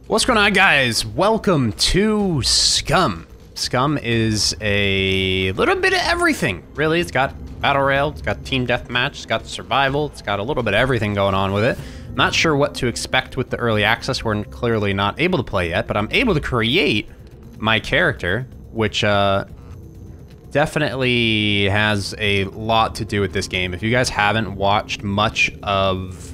What's going on, guys? Welcome to SCUM. SCUM is a little bit of everything, really. It's got battle royale, it's got team deathmatch, it's got survival, it's got a little bit of everything going on with it. Not sure what to expect with the early access. We're clearly not able to play yet, but I'm able to create my character, which definitely has a lot to do with this game. If you guys haven't watched much of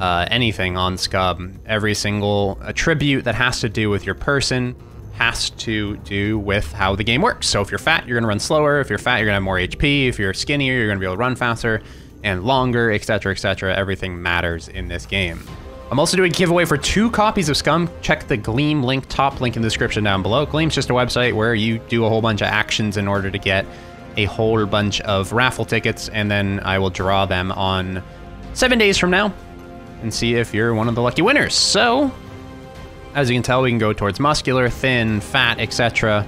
anything on SCUM, every single attribute that has to do with your person has to do with how the game works. So if you're fat, you're gonna run slower. If you're fat, you're gonna have more HP. If you're skinnier, you're gonna be able to run faster and longer, etc., etc. Everything matters in this game. I'm also doing a giveaway for 2 copies of SCUM. Check the Gleam link, top link in the description down below. Gleam's just a website where you do a whole bunch of actions in order to get a whole bunch of raffle tickets, and then I will draw them on 7 days from now and see if you're one of the lucky winners. So, as you can tell, we can go towards muscular, thin, fat, etc.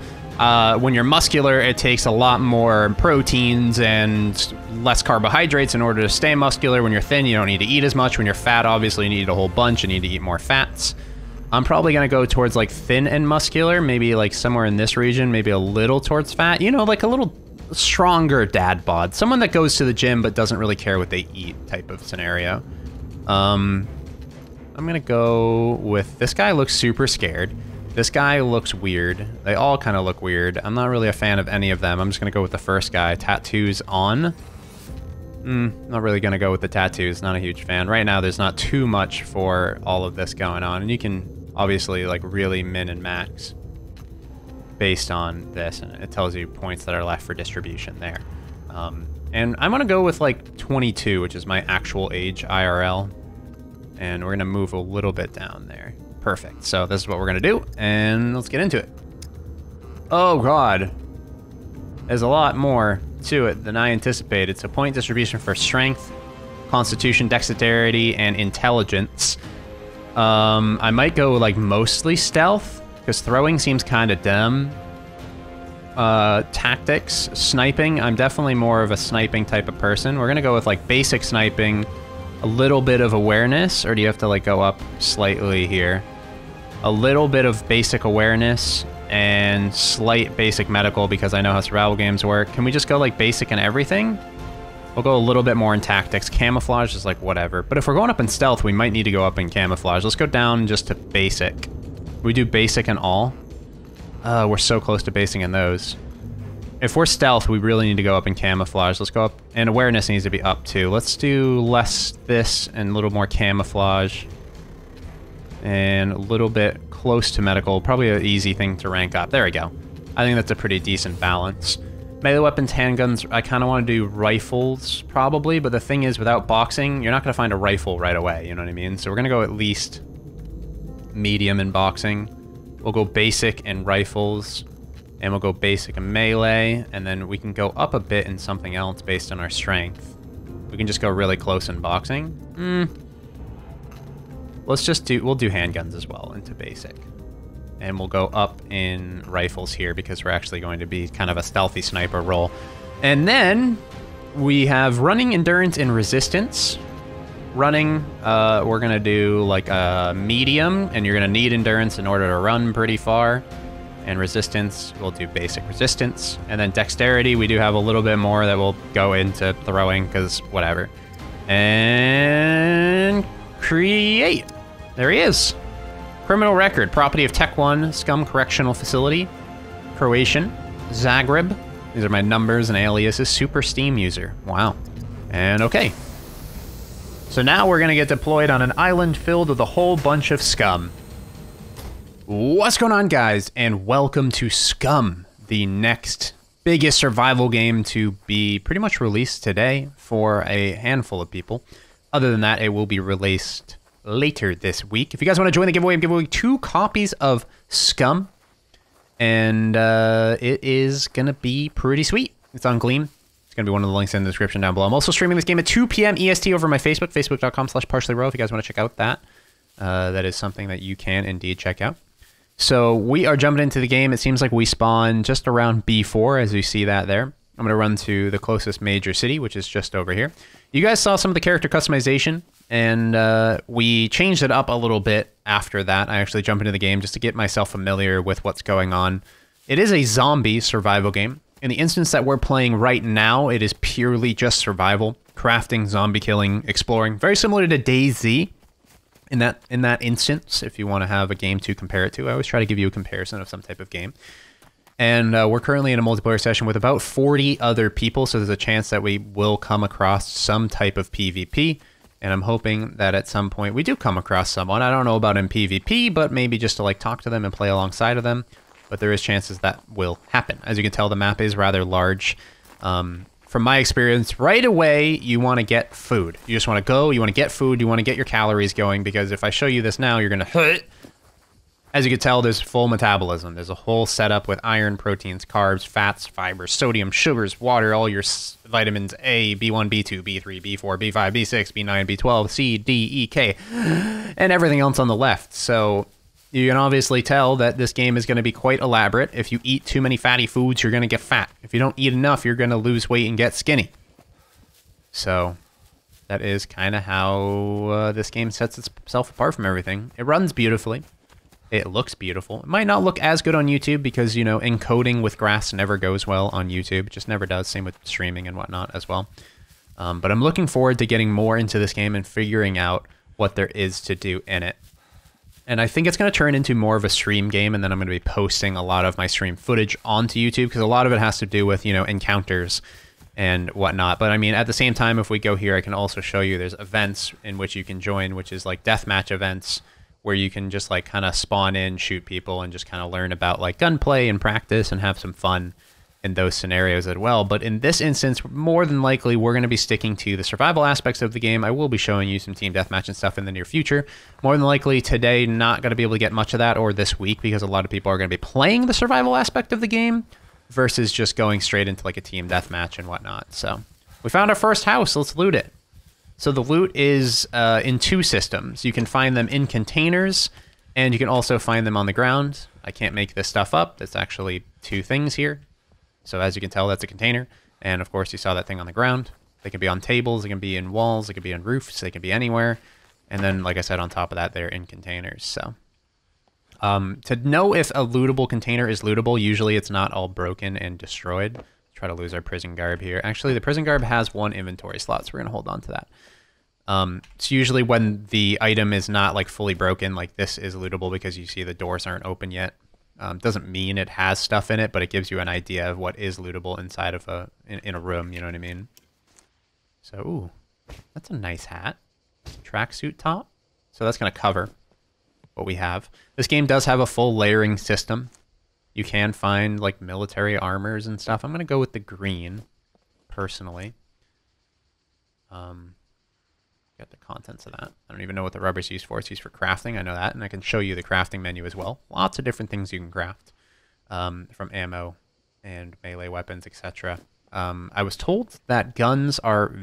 When you're muscular, it takes a lot more proteins and less carbohydrates in order to stay muscular. When you're thin, you don't need to eat as much. When you're fat, obviously, you need a whole bunch. You need to eat more fats. I'm probably going to go towards like thin and muscular, maybe like somewhere in this region, maybe a little towards fat. You know, like a little stronger dad bod. Someone that goes to the gym but doesn't really care what they eat type of scenario. I'm gonna go with this guy. Looks super scared. This guy looks weird. They all kind of look weird. I'm not really a fan of any of them. I'm just gonna go with the first guy. Tattoos on. Not really gonna go with the tattoos. Not a huge fan. Right now, there's not too much for all of this going on, and you can obviously like really min and max based on this, and it tells you points that are left for distribution there. And I'm gonna go with like 22, which is my actual age IRL. And we're gonna move a little bit down there. Perfect. So this is what we're gonna do, and let's get into it. Oh God. There's a lot more to it than I anticipated. So point distribution for strength, constitution, dexterity, and intelligence. I might go like mostly stealth, because throwing seems kind of dumb. Tactics, sniping, I'm definitely more of a sniping type of person. We're gonna go with like basic sniping, a little bit of awareness, or do you have to like go up slightly here? A little bit of basic awareness and slight basic medical, because I know how survival games work. Can we just go like basic in everything? We'll go a little bit more in tactics. Camouflage is like whatever. But if we're going up in stealth, we might need to go up in camouflage. Let's go down just to basic. We do basic in all. We're so close to basing in those. If we're stealth, we really need to go up in camouflage. Let's go up, and awareness needs to be up too. Let's do less this and a little more camouflage. And a little bit close to medical. Probably an easy thing to rank up. There we go. I think that's a pretty decent balance. Melee weapons, handguns, I kind of want to do rifles probably, but the thing is without boxing, you're not going to find a rifle right away, you know what I mean? So we're going to go at least medium in boxing. We'll go basic in rifles, and we'll go basic in melee, and then we can go up a bit in something else based on our strength. We can just go really close in boxing. Let's just do, we'll do handguns as well into basic. And we'll go up in rifles here because we're actually going to be kind of a stealthy sniper role. And then we have running, endurance, and resistance. Running, we're gonna do like a medium, and you're gonna need endurance in order to run pretty far. And resistance, we'll do basic resistance. And then dexterity, we do have a little bit more that will go into throwing, because whatever. And create. There he is. Criminal record, property of Tech 1, SCUM Correctional Facility, Croatian, Zagreb. These are my numbers and aliases. Super Steam user. Wow. And okay. So now we're gonna get deployed on an island filled with a whole bunch of scum. What's going on, guys, and welcome to SCUM, the next biggest survival game to be pretty much released today for a handful of people. Other than that, it will be released later this week. If you guys want to join the giveaway, I'm giving away 2 copies of SCUM, and it is gonna be pretty sweet. It's on Gleam. It's going to be one of the links in the description down below. I'm also streaming this game at 2 p.m. EST over my Facebook, facebook.com/partiallyrow. If you guys want to check out that, that is something that you can indeed check out. So we are jumping into the game. It seems like we spawn just around B4, as you see that there. I'm going to run to the closest major city, which is just over here. You guys saw some of the character customization And we changed it up a little bit after that. I actually jumped into the game just to get myself familiar with what's going on. It is a zombie survival game. In the instance that we're playing right now, it is purely just survival, crafting, zombie killing, exploring. Very similar to DayZ in that instance, if you want to have a game to compare it to. I always try to give you a comparison of some type of game. And we're currently in a multiplayer session with about 40 other people, so there's a chance that we will come across some type of PvP. And I'm hoping that at some point we do come across someone. I don't know about in PvP, but maybe just to like talk to them and play alongside of them. But there is chances that will happen. As you can tell, the map is rather large. From my experience, right away, you want to get food. You just want to go, you want to get food, you want to get your calories going, because if I show you this now, you're going to... As you can tell, there's full metabolism. There's a whole setup with iron, proteins, carbs, fats, fibers, sodium, sugars, water, all your vitamins A, B1, B2, B3, B4, B5, B6, B9, B12, C, D, E, K, and everything else on the left. So you can obviously tell that this game is going to be quite elaborate. If you eat too many fatty foods, you're going to get fat. If you don't eat enough, you're going to lose weight and get skinny. So that is kind of how this game sets itself apart from everything. It runs beautifully. It looks beautiful. It might not look as good on YouTube because, you know, encoding with grass never goes well on YouTube. It just never does. Same with streaming and whatnot as well. But I'm looking forward to getting more into this game and figuring out what there is to do in it. And I think it's going to turn into more of a stream game, and then I'm going to be posting a lot of my stream footage onto YouTube because a lot of it has to do with, you know, encounters and whatnot. But I mean, at the same time, if we go here, I can also show you there's events in which you can join, which is like deathmatch events, where you can just like kind of spawn in, shoot people, and just kind of learn about like gunplay and practice and have some fun in those scenarios as well. But in this instance, more than likely, we're going to be sticking to the survival aspects of the game. I will be showing you some team deathmatch and stuff in the near future. More than likely today, not going to be able to get much of that, or this week, because a lot of people are going to be playing the survival aspect of the game versus just going straight into like a team deathmatch and whatnot. So we found our first house. Let's loot it. So the loot is in two systems. You can find them in containers, and you can also find them on the ground. I can't make this stuff up. There's actually two things here. So as you can tell, that's a container. And of course, you saw that thing on the ground. They can be on tables, they can be in walls, they can be on roofs, they can be anywhere. And then, like I said, on top of that, they're in containers. So to know if a lootable container is lootable, usually it's not all broken and destroyed. Let's try to lose our prison garb here. Actually, the prison garb has one inventory slot, so we're going to hold on to that. It's usually when the item is not like fully broken, like this is lootable because you see the doors aren't open yet. Doesn't mean it has stuff in it, but it gives you an idea of what is lootable inside of in a room, you know what I mean? So, ooh, that's a nice hat. Tracksuit top. So that's going to cover what we have. This game does have a full layering system. You can find like military armors and stuff. I'm going to go with the green, personally. Got the contents of that. I don't even know what the rubber's used for. It's used for crafting. I know that, and I can show you the crafting menu as well. Lots of different things you can craft, from ammo and melee weapons, etc. I was told that guns are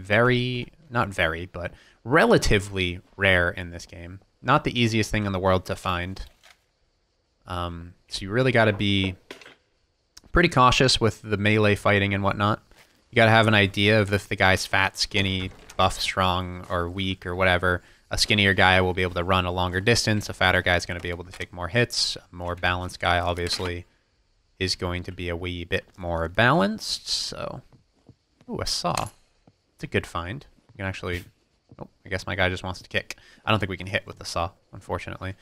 not very, but relatively rare in this game. Not the easiest thing in the world to find. So you really got to be pretty cautious with the melee fighting and whatnot. You got to have an idea of if the guy's fat, skinny, buff, strong, or weak, or whatever. A skinnier guy will be able to run a longer distance. A fatter guy is going to be able to take more hits. A more balanced guy, obviously, is going to be a wee bit more balanced. So, ooh, a saw. It's a good find. You can actually... Oh, I guess my guy just wants to kick. I don't think we can hit with the saw, unfortunately.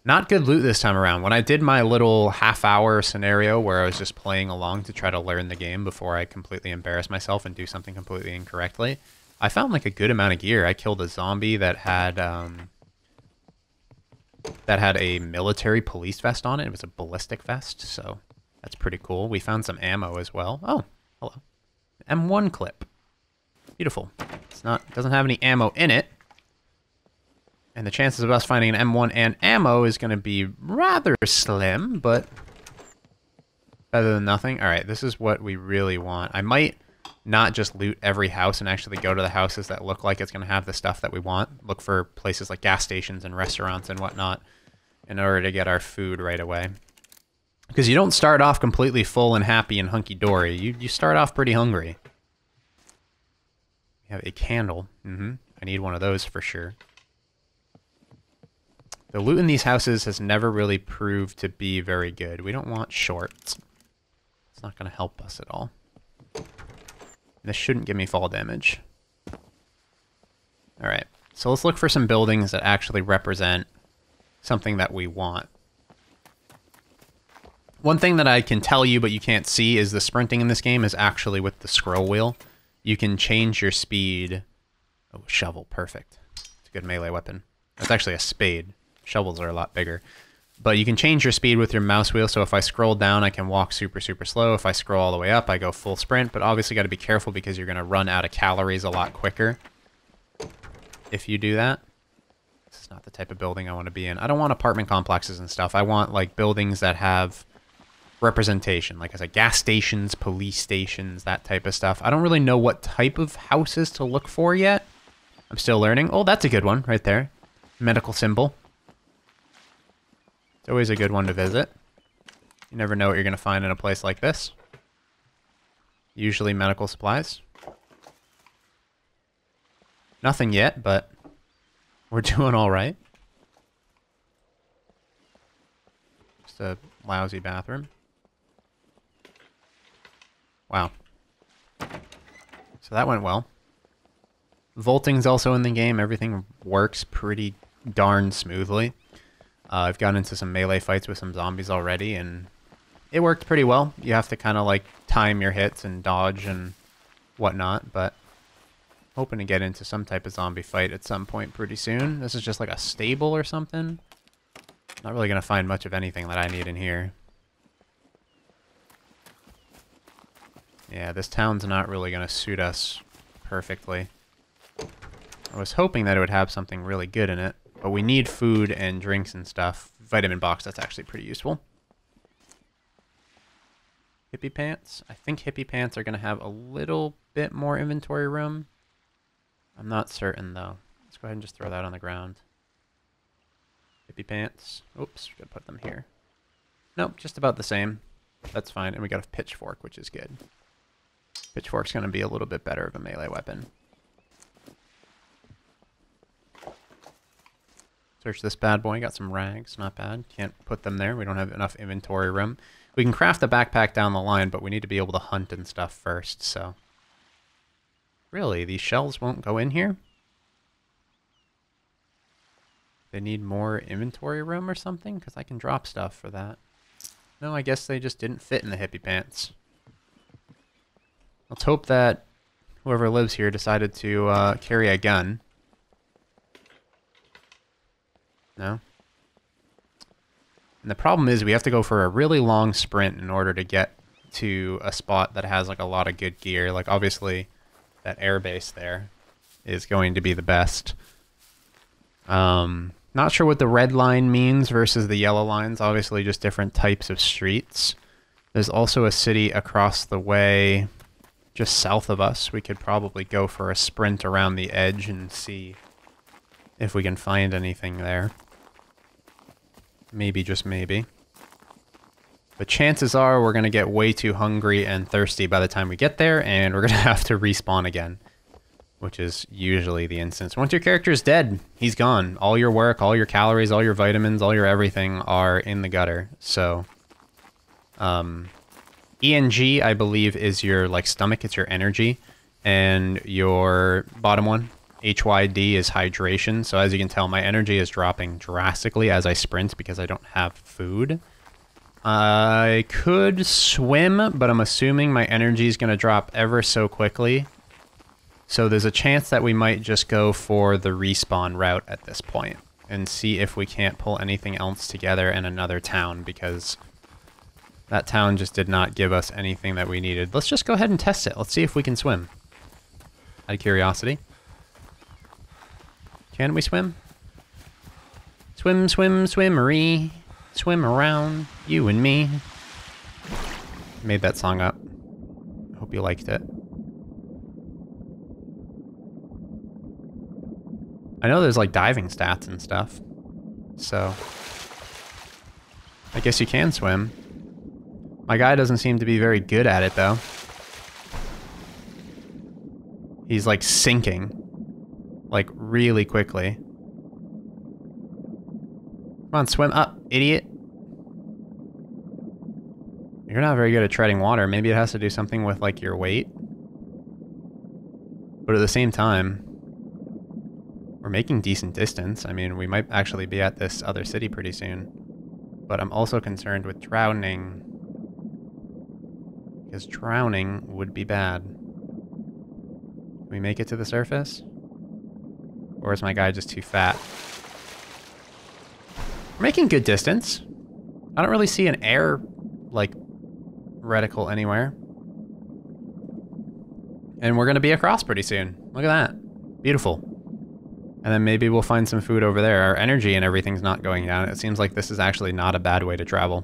Not good loot this time around. When I did my little half-hour scenario where I was just playing along to try to learn the game before I completely embarrass myself and do something completely incorrectly, I found like a good amount of gear. I killed a zombie that had a military police vest on it. It was a ballistic vest, so that's pretty cool. We found some ammo as well. Oh, hello. M1 clip. Beautiful. It doesn't have any ammo in it. And the chances of us finding an M1 and ammo is going to be rather slim, but better than nothing. All right, this is what we really want. I might not just loot every house and actually go to the houses that look like it's going to have the stuff that we want. Look for places like gas stations and restaurants and whatnot in order to get our food right away. Because you don't start off completely full and happy and hunky-dory. You start off pretty hungry. We have a candle. I need one of those for sure. The loot in these houses has never really proved to be very good. We don't want shorts. It's not going to help us at all. This shouldn't give me fall damage. Alright, so let's look for some buildings that actually represent something that we want. One thing that I can tell you but you can't see is the sprinting in this game is actually with the scroll wheel. You can change your speed. Oh, shovel, perfect. It's a good melee weapon. That's actually a spade. Shovels are a lot bigger. But you can change your speed with your mouse wheel, so if I scroll down, I can walk super, super slow. If I scroll all the way up, I go full sprint, but obviously got to be careful because you're going to run out of calories a lot quicker if you do that. This is not the type of building I want to be in. I don't want apartment complexes and stuff. I want, like, buildings that have representation. Like I said, gas stations, police stations, that type of stuff. I don't really know what type of houses to look for yet. I'm still learning. Oh, that's a good one right there. Medical symbol. It's always a good one to visit. You never know what you're going to find in a place like this. Usually medical supplies. Nothing yet, but we're doing all right. Just a lousy bathroom. Wow. So that went well. Vaulting's also in the game. Everything works pretty darn smoothly. I've gotten into some melee fights with some zombies already, and it worked pretty well. You have to kind of like time your hits and dodge and whatnot, but hoping to get into some type of zombie fight at some point pretty soon. This is just like a stable or something. Not really going to find much of anything that I need in here. Yeah, this town's not really going to suit us perfectly. I was hoping that it would have something really good in it, but we need food and drinks and stuff. Vitamin box, that's actually pretty useful. Hippie pants. I think hippie pants are going to have a little bit more inventory room. I'm not certain, though. Let's go ahead and just throw that on the ground. Hippie pants. Oops, gotta put them here. Nope, just about the same. That's fine. And we got a pitchfork, which is good. Pitchfork's going to be a little bit better of a melee weapon. Search this bad boy. Got some rags. Not bad. Can't put them there. We don't have enough inventory room. We can craft a backpack down the line, but we need to be able to hunt and stuff first, so... Really? These shells won't go in here? They need more inventory room or something? Because I can drop stuff for that. No, I guess they just didn't fit in the hippie pants. Let's hope that whoever lives here decided to carry a gun. No? And the problem is we have to go for a really long sprint in order to get to a spot that has like a lot of good gear. Like obviously that airbase there is going to be the best. Not sure what the red line means versus the yellow lines. Obviously just different types of streets. There's also a city across the way just south of us. We could probably go for a sprint around the edge and see if we can find anything there. Maybe, just maybe. But chances are we're going to get way too hungry and thirsty by the time we get there, and we're going to have to respawn again. Which is usually the instance. Once your character is dead, he's gone. All your work, all your calories, all your vitamins, all your everything are in the gutter. So, ENG, I believe, is your like stomach. It's your energy. And your bottom one, HYD, is hydration. So as you can tell, my energy is dropping drastically as I sprint because I don't have food. I could swim, but I'm assuming my energy is going to drop ever so quickly. So there's a chance that we might just go for the respawn route at this point and see if we can't pull anything else together in another town, because that town just did not give us anything that we needed. Let's just go ahead and test it. Let's see if we can swim. Out of curiosity. Can we swim? Swim, swim, swimmery. Swim around, you and me. Made that song up. Hope you liked it. I know there's like diving stats and stuff. So I guess you can swim. My guy doesn't seem to be very good at it though. He's like sinking. Like really quickly. Come on, swim up, idiot. You're not very good at treading water. Maybe it has to do something with, like, your weight. But at the same time, we're making decent distance. I mean, we might actually be at this other city pretty soon. But I'm also concerned with drowning. Because drowning would be bad. Can we make it to the surface? Or is my guy just too fat? We're making good distance. I don't really see an air, like, reticle anywhere. And we're going to be across pretty soon. Look at that. Beautiful. And then maybe we'll find some food over there. Our energy and everything's not going down. It seems like this is actually not a bad way to travel.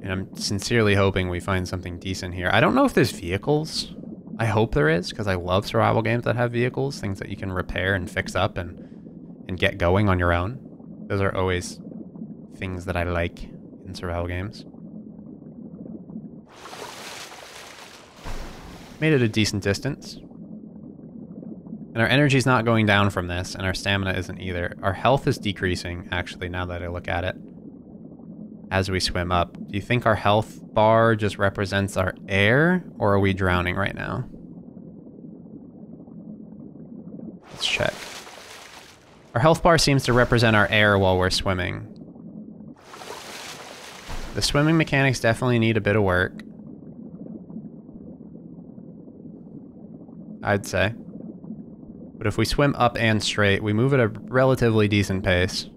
And I'm sincerely hoping we find something decent here. I don't know if there's vehicles. I hope there is, because I love survival games that have vehicles. Things that you can repair and fix up and get going on your own. Those are always things that I like in survival games. Made it a decent distance. And our energy's not going down from this, and our stamina isn't either. Our health is decreasing, actually, now that I look at it. As we swim up. Do you think our health bar just represents our air, or are we drowning right now? Let's check. Our health bar seems to represent our air while we're swimming. The swimming mechanics definitely need a bit of work, I'd say. But if we swim up and straight, we move at a relatively decent pace.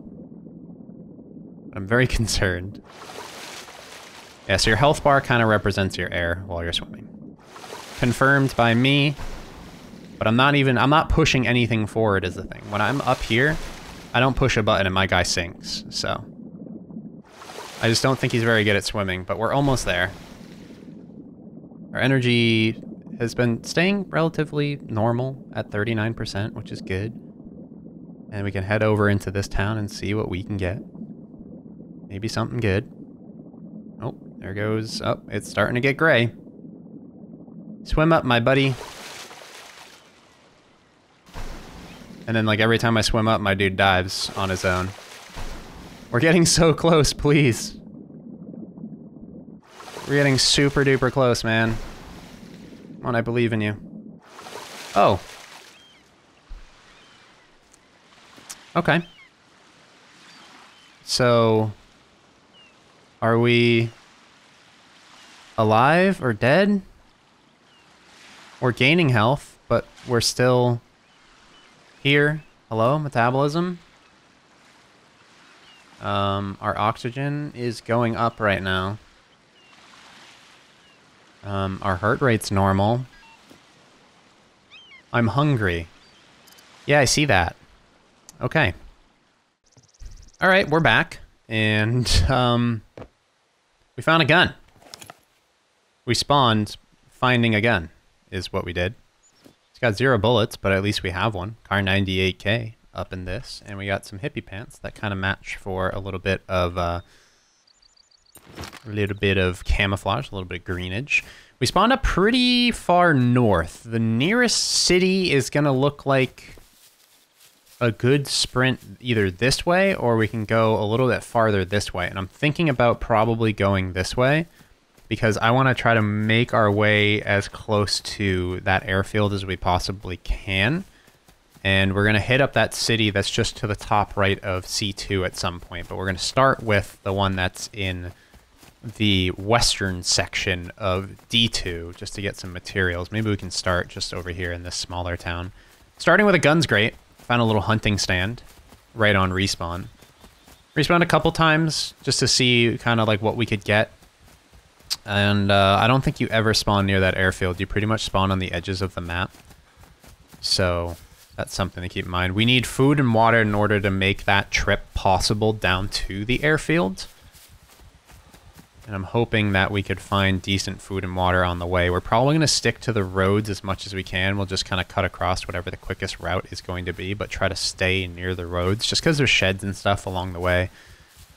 I'm very concerned. Yeah, so your health bar kind of represents your air while you're swimming. Confirmed by me, but I'm not pushing anything forward is the thing. When I'm up here, I don't push a button and my guy sinks, so. I just don't think he's very good at swimming, but we're almost there. Our energy has been staying relatively normal at 39%, which is good. And we can head over into this town and see what we can get. Maybe something good. Oh, there goes. Oh, it's starting to get gray. Swim up, my buddy. And then, like, every time I swim up, my dude dives on his own. We're getting so close, please. We're getting super duper close, man. Come on, I believe in you. Oh. Okay. So, are we alive or dead? We're gaining health, but we're still here. Hello, metabolism. Our oxygen is going up right now. Our heart rate's normal. I'm hungry. Yeah, I see that. Okay. All right, we're back, and we found a gun. We spawned finding a gun, is what we did. It's got 0 bullets, but at least we have one. Car 98K up in this, and we got some hippie pants that kind of match for a little bit of camouflage, a little bit of greenage. We spawned up pretty far north. The nearest city is gonna look like a good sprint either this way, or we can go a little bit farther this way. And I'm thinking about probably going this way, because I want to try to make our way as close to that airfield as we possibly can. And we're going to hit up that city that's just to the top right of C2 at some point. But we're going to start with the one that's in the western section of D2, just to get some materials. Maybe we can start just over here in this smaller town. Starting with a gun's great. Found a little hunting stand right on respawn. Respawned a couple times just to see kind of like what we could get. And I don't think you ever spawn near that airfield. You pretty much spawn on the edges of the map. So that's something to keep in mind. We need food and water in order to make that trip possible down to the airfield. And I'm hoping that we could find decent food and water on the way. We're probably going to stick to the roads as much as we can. We'll just kind of cut across whatever the quickest route is going to be, but try to stay near the roads just because there's sheds and stuff along the way.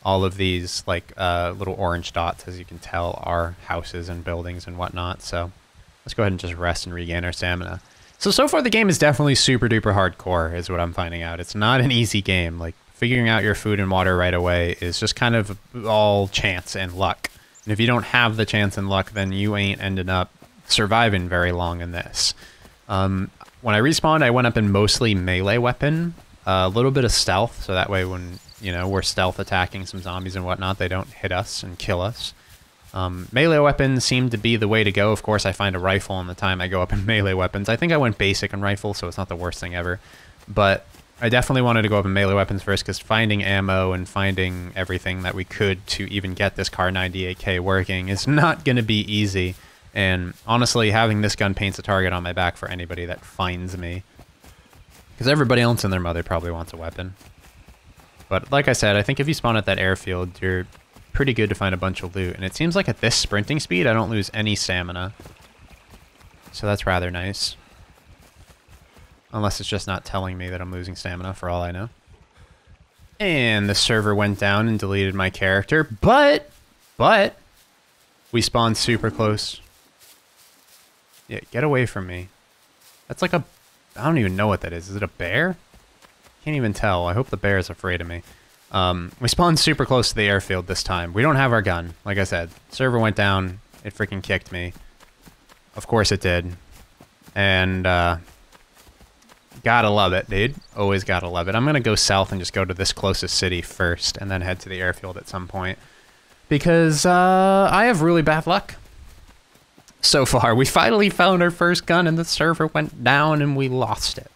All of these like little orange dots, as you can tell, are houses and buildings and whatnot. So let's go ahead and just rest and regain our stamina. So far the game is definitely super duper hardcore is what I'm finding out. It's not an easy game. Like figuring out your food and water right away is just kind of all chance and luck. And if you don't have the chance and luck, then you ain't ended up surviving very long in this. When I respawned, I went up in mostly melee weapon, a little bit of stealth, so that way when, you know, we're stealth attacking some zombies and whatnot, they don't hit us and kill us. Melee weapons seem to be the way to go. Of course, I find a rifle on the time I go up in melee weapons. I think I went basic in rifle, so it's not the worst thing ever. But I definitely wanted to go up in melee weapons first, because finding ammo and finding everything that we could to even get this Kar 98K working is not going to be easy. And honestly, having this gun paints a target on my back for anybody that finds me. Because everybody else and their mother probably wants a weapon. But like I said, I think if you spawn at that airfield, you're pretty good to find a bunch of loot. And it seems like at this sprinting speed, I don't lose any stamina. So that's rather nice. Unless it's just not telling me that I'm losing stamina, for all I know. And the server went down and deleted my character. But, we spawned super close. Yeah, get away from me. That's like a... I don't even know what that is. Is it a bear? Can't even tell. I hope the bear is afraid of me. We spawned super close to the airfield this time. We don't have our gun. Like I said, server went down. It freaking kicked me. Of course it did. And, gotta love it, dude. Always gotta love it. I'm gonna go south and just go to this closest city first, and then head to the airfield at some point. Because, I have really bad luck. So far, we finally found our first gun, and the server went down, and we lost it.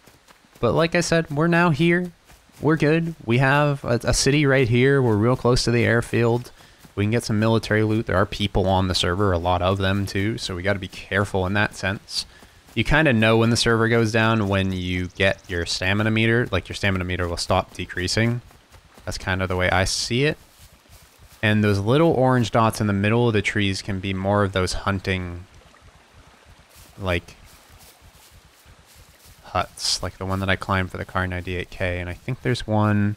But like I said, we're now here. We're good. We have a city right here. We're real close to the airfield. We can get some military loot. There are people on the server, a lot of them too, so we gotta be careful in that sense. You kind of know when the server goes down when you get your stamina meter. Like, your stamina meter will stop decreasing. That's kind of the way I see it. And those little orange dots in the middle of the trees can be more of those hunting, like, huts. Like the one that I climbed for the Kar 98K. And I think there's one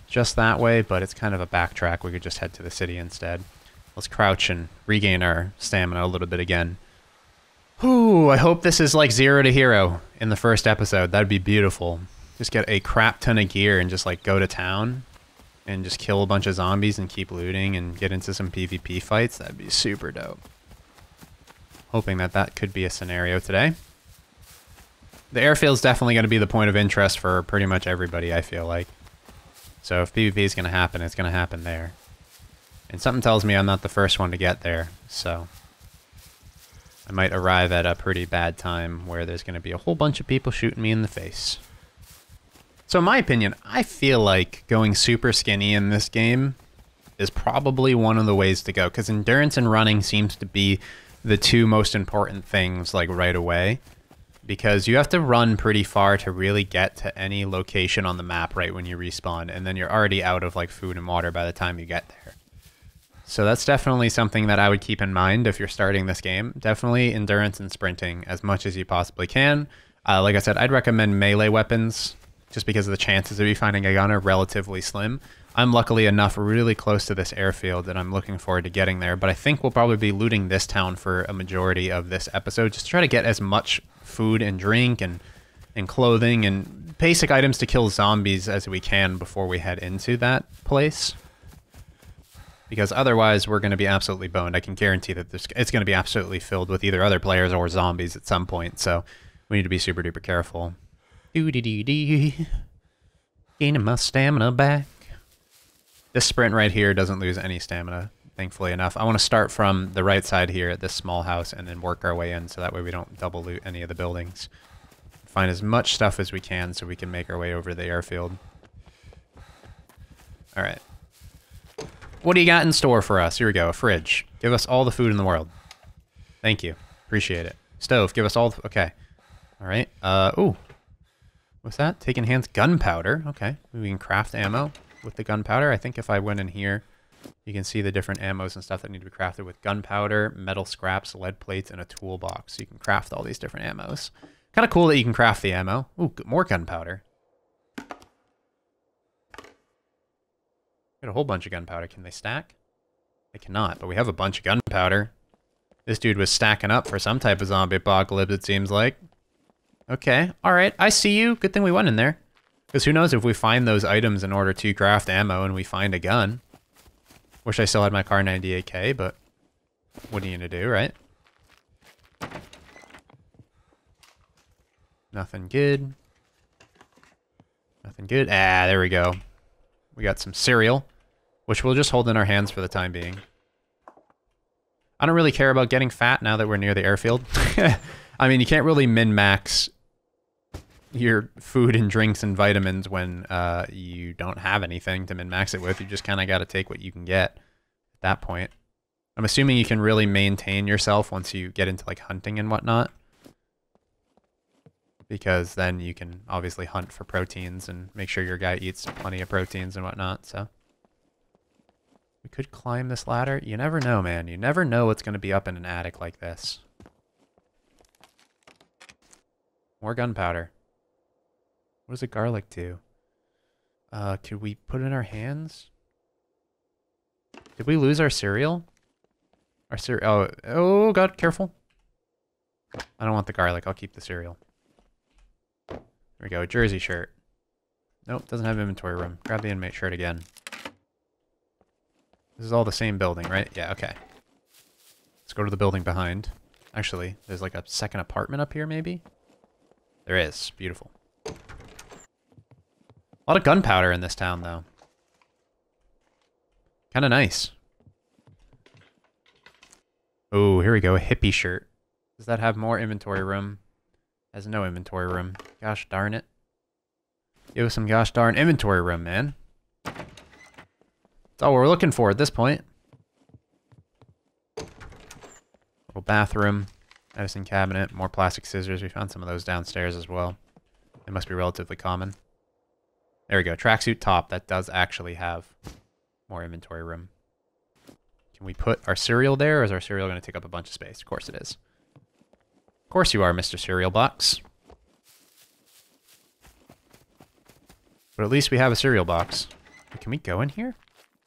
just that way, but it's kind of a backtrack. We could just head to the city instead. Let's crouch and regain our stamina a little bit again. Whew, I hope this is like 0 to hero in the first episode. That'd be beautiful. Just get a crap ton of gear and just like go to town and just kill a bunch of zombies and keep looting and get into some PvP fights. That'd be super dope. Hoping that that could be a scenario today. The airfield's definitely going to be the point of interest for pretty much everybody, I feel like. So if PvP is going to happen, it's going to happen there. And something tells me I'm not the first one to get there, so I might arrive at a pretty bad time where there's going to be a whole bunch of people shooting me in the face. So in my opinion, I feel like going super skinny in this game is probably one of the ways to go, because endurance and running seems to be the two most important things, like, right away. Because you have to run pretty far to really get to any location on the map right when you respawn, and then you're already out of, like, food and water by the time you get there. So that's definitely something that I would keep in mind if you're starting this game. Definitely endurance and sprinting as much as you possibly can. Like I said, I'd recommend melee weapons just because the chances of you finding a gun are relatively slim. I'm luckily enough really close to this airfield and I'm looking forward to getting there, but I think we'll probably be looting this town for a majority of this episode. Just try to get as much food and drink and clothing and basic items to kill zombies as we can before we head into that place. Because otherwise, we're going to be absolutely boned. I can guarantee that it's going to be absolutely filled with either other players or zombies at some point. So we need to be super duper careful. Doo-dee-dee-dee. Gaining my stamina back. This sprint right here doesn't lose any stamina, thankfully enough. I want to start from the right side here at this small house and then work our way in so that way we don't double loot any of the buildings. Find as much stuff as we can so we can make our way over to the airfield. Alright. What do you got in store for us? Here we go, a fridge. Give us all the food in the world. Thank you. Appreciate it. Stove, give us all... Okay. Alright. Ooh. What's that? Take enhanced gunpowder. Okay. We can craft ammo with the gunpowder. I think if I went in here, you can see the different ammos and stuff that need to be crafted with gunpowder, metal scraps, lead plates, and a toolbox. So you can craft all these different ammos. Kind of cool that you can craft the ammo. Ooh, more gunpowder. Got a whole bunch of gunpowder. Can they stack? They cannot, but we have a bunch of gunpowder. This dude was stacking up for some type of zombie apocalypse, it seems like. Okay, alright, I see you. Good thing we went in there. Because who knows if we find those items in order to craft ammo and we find a gun. Wish I still had my Kar 98K, but what are you gonna do, right? Nothing good. Nothing good. Ah, there we go. We got some cereal, which we'll just hold in our hands for the time being. I don't really care about getting fat now that we're near the airfield. I mean, you can't really min-max your food and drinks and vitamins when you don't have anything to min-max it with. You just kind of got to take what you can get at that point. I'm assuming you can really maintain yourself once you get into like hunting and whatnot. Because then you can obviously hunt for proteins and make sure your guy eats plenty of proteins and whatnot, so. We could climb this ladder. You never know, man. You never know what's going to be up in an attic like this. More gunpowder. What does a garlic do? Could we put it in our hands? Did we lose our cereal? Our cereal. Oh, God, careful. I don't want the garlic. I'll keep the cereal. There we go. Jersey shirt. Nope, doesn't have inventory room. Grab the inmate shirt again. This is all the same building, right? Yeah, okay. Let's go to the building behind. Actually, there's like a second apartment up here, maybe? There is. Beautiful. A lot of gunpowder in this town, though. Kind of nice. Oh, here we go. A hippie shirt. Does that have more inventory room? Has no inventory room. Gosh darn it. Give us some gosh darn inventory room, man. That's all we're looking for at this point. Little bathroom. Medicine cabinet. More plastic scissors. We found some of those downstairs as well. They must be relatively common. There we go. Tracksuit top. That does actually have more inventory room. Can we put our cereal there, or is our cereal going to take up a bunch of space? Of course it is. Of course you are, Mr. Cereal Box. But at least we have a cereal box. Can we go in here?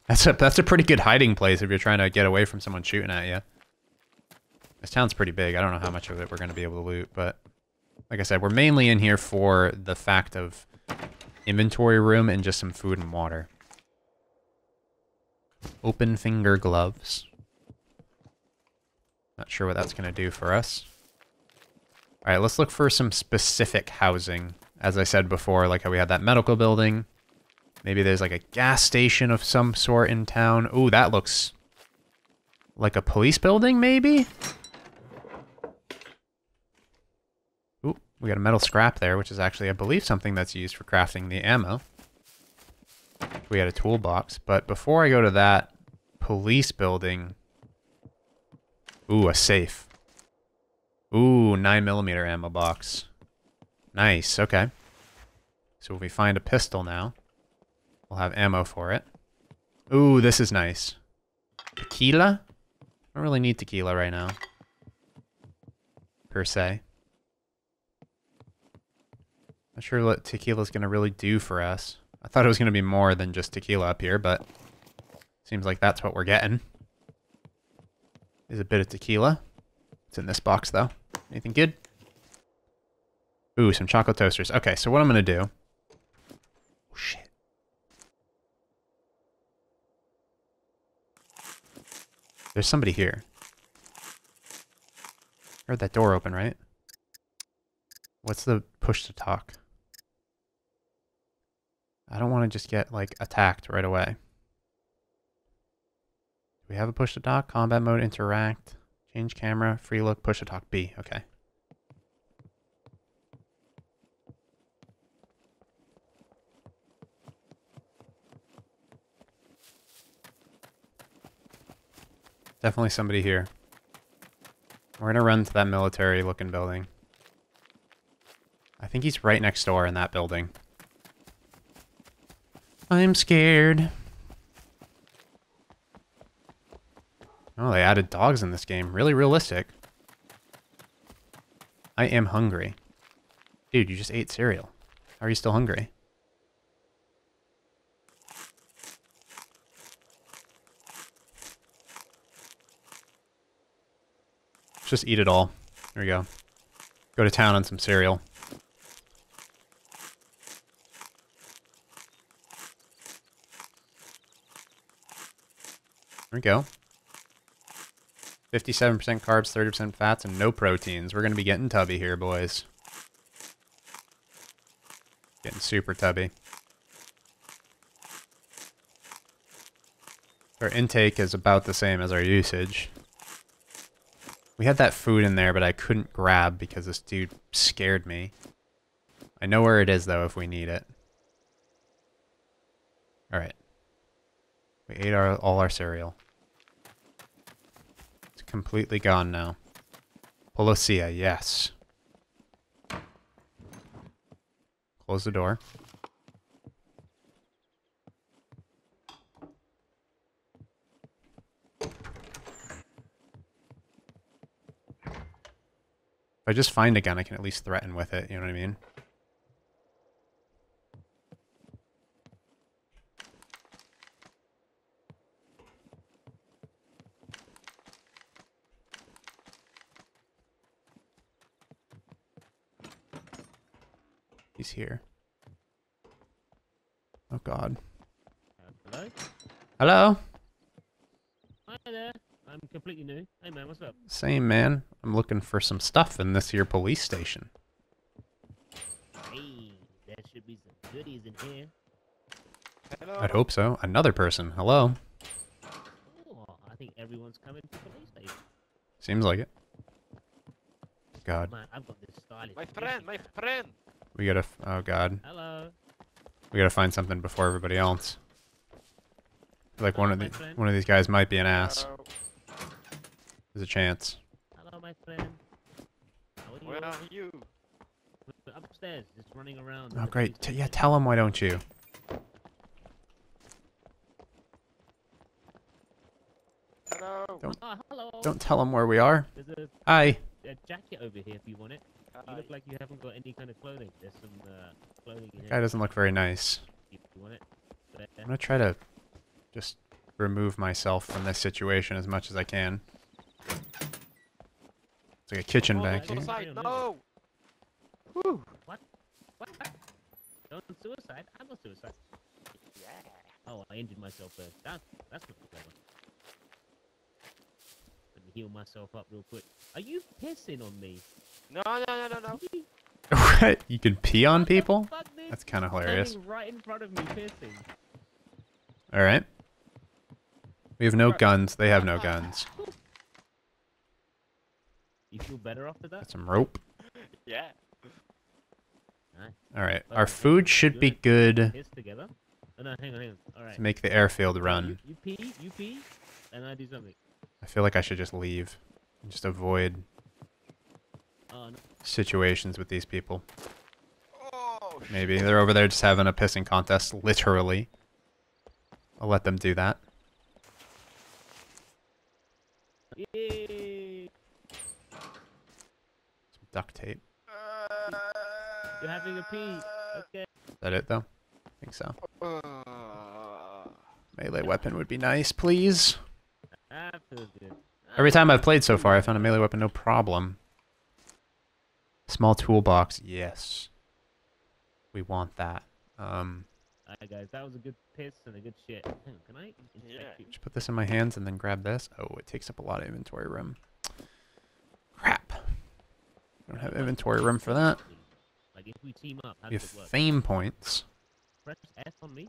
That's a pretty good hiding place if you're trying to get away from someone shooting at you. This town's pretty big. I don't know how much of it we're going to be able to loot, but like I said, we're mainly in here for the fact of inventory room and just some food and water. Open finger gloves. Not sure what that's going to do for us. All right, let's look for some specific housing. As I said before, like how we had that medical building. Maybe there's like a gas station of some sort in town. Ooh, that looks like a police building, maybe? Ooh, we got a metal scrap there, which is actually, I believe, something that's used for crafting the ammo. We had a toolbox, but before I go to that police building... Ooh, a safe. Ooh, 9mm ammo box. Nice, okay. So if we find a pistol now, we'll have ammo for it. Ooh, this is nice. Tequila? I don't really need tequila right now. Per se. Not sure what tequila's gonna really do for us. I thought it was gonna be more than just tequila up here, but seems like that's what we're getting. There's a bit of tequila. It's in this box, though. Anything good? Ooh, some chocolate toasters. Okay, so what I'm gonna do... Oh, shit. There's somebody here. Heard that door open, right? What's the push to talk? I don't want to just get, like, attacked right away. Do we have a push to talk? Combat mode, interact, change camera, free look, push to talk B. Okay. Definitely somebody here. We're gonna run to that military-looking building. I think he's right next door in that building. I'm scared. Oh, they added dogs in this game. Really realistic. I am hungry. Dude, you just ate cereal. How are you still hungry? Let's just eat it all. There we go. Go to town on some cereal. There we go. 57% carbs, 30% fats, and no proteins. We're going to be getting tubby here, boys. Getting super tubby. Our intake is about the same as our usage. We had that food in there, but I couldn't grab because this dude scared me. I know where it is, though, if we need it. Alright. We ate all our cereal. It's completely gone now. Polosia, yes. Close the door. If I just find a gun, I can at least threaten with it, you know what I mean? He's here. Oh god. Hello? Hello? Hi there. I'm completely new. Hey man, what's up? Same, man. I'm looking for some stuff in this here police station. Hey, there should be some goodies in here. Hello. I'd hope so. Another person. Hello? Oh, I think everyone's coming to the police station. Seems like it. God. Man, I've got this stylish. My friend, my friend. We gotta... Oh god. Hello. We gotta find something before everybody else. I feel like one my of friend. these guys might be an ass. Hello. There's a chance. Hello, my friend. How are you? Where are you? We're upstairs, just running around. Oh great. Yeah, tell him, why don't you? Hello. Oh, hello. Don't tell him where we are. There's Hi. a jacket over here if you want it. You Hi. look like you haven't got any kind of clothing. There's some clothing in Guy here. doesn't look very nice. If you want it. There. I'm gonna try to just remove myself from this situation as much as I can. It's like a kitchen Oh, back that's here. awesome. Suicide, no. Woo. What? Don't suicide? I'm not suicide. Yeah. Oh, I injured myself first. That's not clever. Let me heal myself up real quick. Are you pissing on me? No, no, no, no, no. What? You can pee on What the people? fuck, dude? That's kind of hilarious. Standing right in front of me, pissing. Alright. We have no guns. They have no guns. You feel better after that? Got some rope. Yeah. Nice. Alright. Our food should be good Piss together. Oh, no, hang on. All right. to make the airfield run. You pee, and I do something. I feel like I should just leave. And just avoid Oh, no. situations with these people. Oh, Maybe. They're over there just having a pissing contest, literally. I'll let them do that. Yay! Some duct tape. You're having a pee. Okay. Is that it, though? I think so. uh, Melee weapon would be nice, please. That feels good. Every time I've played so far, I found a melee weapon, no problem. Small toolbox, yes. We want that. Alright, guys, that was a good piss and a good shit. Hang on, can I inspect Yeah. you? Just put this in my hands and then grab this. Oh, it takes up a lot of inventory room. Crap. Don't have inventory room for that. Like, if we team up, how We have does it work? fame points. Press F on me.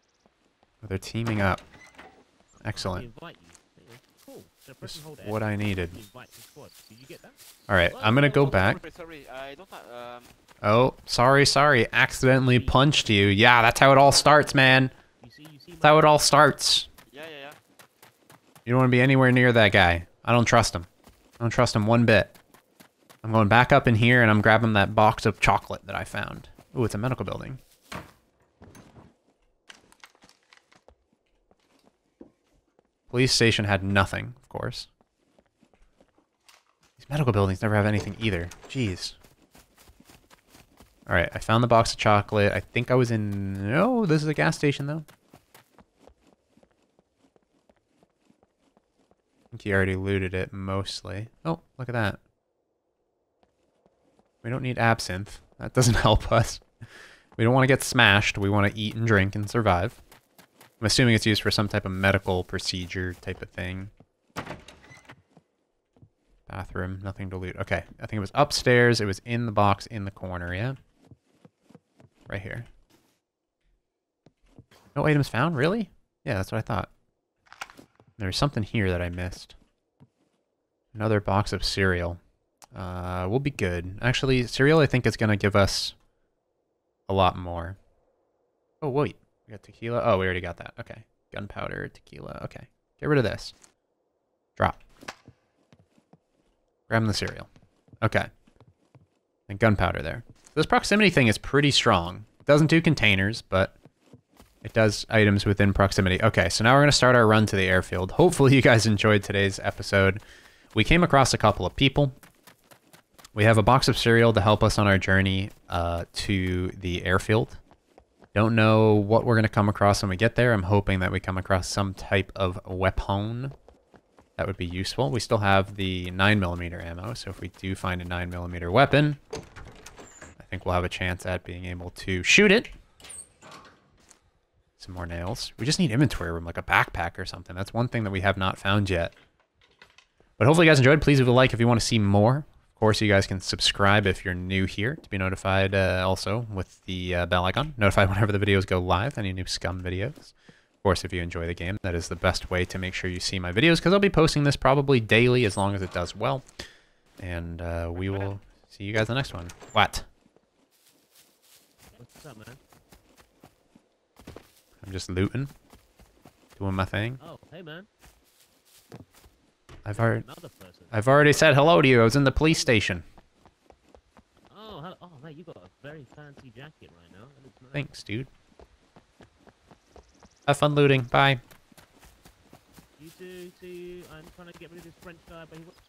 Oh, they're teaming up. We Excellent. invite you. There you go. Cool. So press Just and hold F. what I needed. Invite to squad. Did you get that? Alright, I'm gonna go back. Sorry, I don't have, Oh, sorry. Accidentally punched you. Yeah, that's how it all starts, man. You see That's how it all starts. yeah. You don't want to be anywhere near that guy. I don't trust him. I don't trust him one bit. I'm going back up in here and I'm grabbing that box of chocolate that I found. Ooh, it's a medical building. Police station had nothing, of course. These medical buildings never have anything either. Jeez. Alright, I found the box of chocolate. I think I was in... No, this is a gas station, though. I think he already looted it, mostly. Oh, look at that. We don't need absinthe. That doesn't help us. We don't want to get smashed. We want to eat and drink and survive. I'm assuming it's used for some type of medical procedure type of thing. Bathroom, nothing to loot. Okay, I think it was upstairs. It was in the box in the corner, yeah? Right here. No items found? Really? Yeah, that's what I thought. There's something here that I missed. Another box of cereal. We'll be good. Actually, cereal I think is going to give us a lot more. Oh, wait. We got tequila. Oh, we already got that. Okay. Gunpowder, tequila. Okay. Get rid of this. Drop. Grab the cereal. Okay. And gunpowder there. This proximity thing is pretty strong. It doesn't do containers, but it does items within proximity. Okay, so now we're going to start our run to the airfield. Hopefully you guys enjoyed today's episode. We came across a couple of people. We have a box of cereal to help us on our journey to the airfield. Don't know what we're going to come across when we get there. I'm hoping that we come across some type of weapon. That would be useful. We still have the 9mm ammo, so if we do find a 9mm weapon, I think we'll have a chance at being able to shoot it. Some more nails. We just need inventory room, like a backpack or something. That's one thing that we have not found yet. But hopefully you guys enjoyed. Please leave a like if you want to see more. Of course, you guys can subscribe if you're new here to be notified also with the bell icon. Notified whenever the videos go live, any new Scum videos. Of course, if you enjoy the game, that is the best way to make sure you see my videos, because I'll be posting this probably daily as long as it does well. And we will see you guys in the next one. What? What's up, man? I'm just looting. Doing my thing. Oh, hey, man. I've Another person. already said hello to you. I was in the police station. Oh, oh, mate, you got a very fancy jacket right now. That looks nice. Thanks, dude. Have fun looting. Bye. You too. See you. I'm trying to get rid of this French guy, but he wants